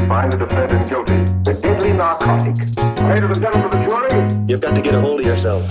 find the defendant guilty. The deadly narcotic. Ladies and gentlemen of the jury, you've got to get a hold of yourself.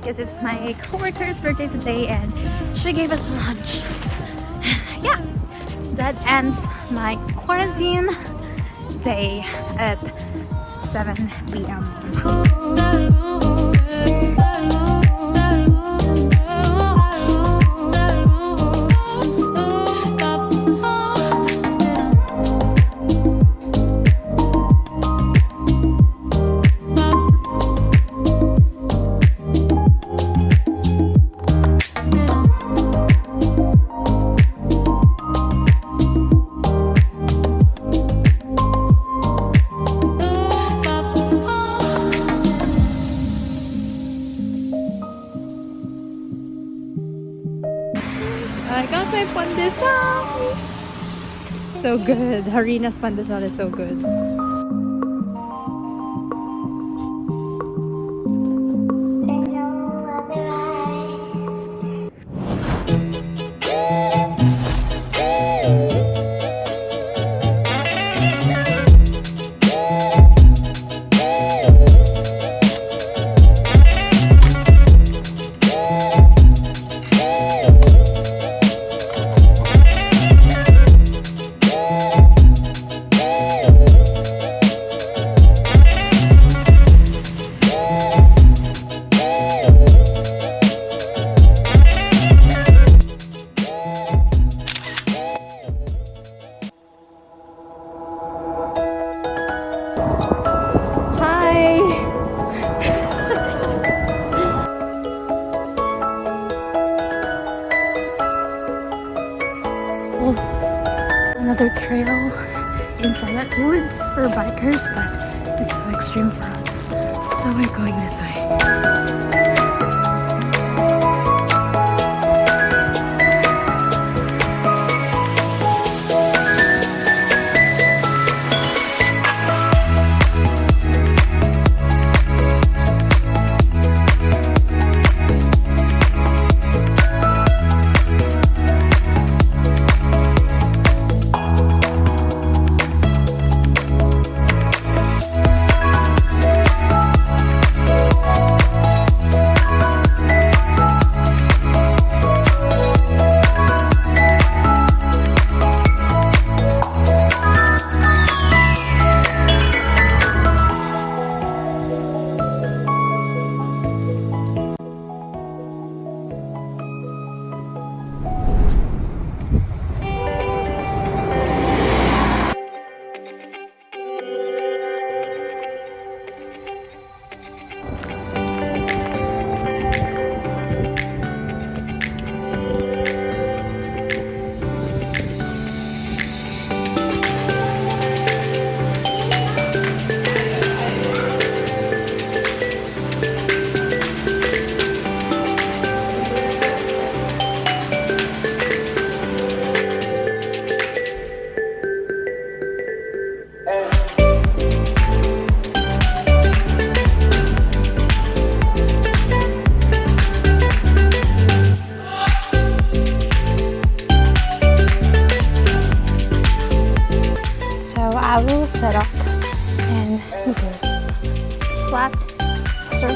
Because it's my co-worker's birthday today and she gave us lunch. Yeah, that ends my quarantine day at 7 p.m. I got my pandesal! So good. Harina's pandesal is so good. Another trail in silent woods for bikers, but it's so extreme for us, so we're going this way.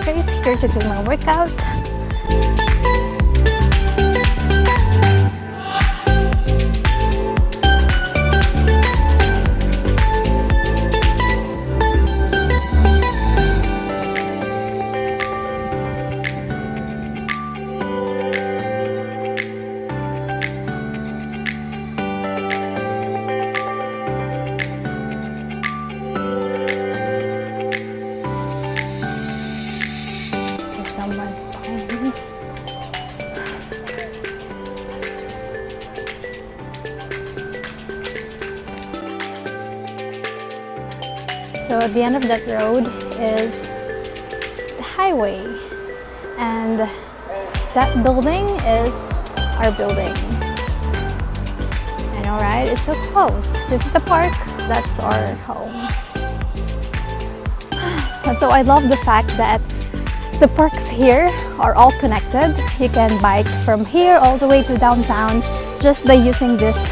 staircase here to do my workout. So at the end of that road is the highway, and that building is our building. I know, right? It's so close. This is the park, that's our home. And so I love the fact that the parks here are all connected. You can bike from here all the way to downtown just by using this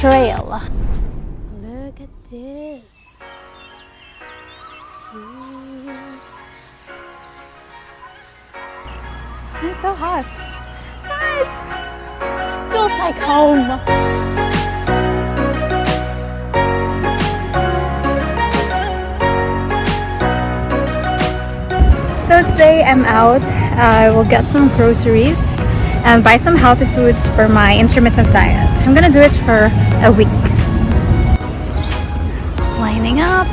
trail. Look at this. It's so hot. Guys, feels like home. So today I'm out. I will get some groceries and buy some healthy foods for my intermittent diet. I'm gonna do it for a week. Lining up.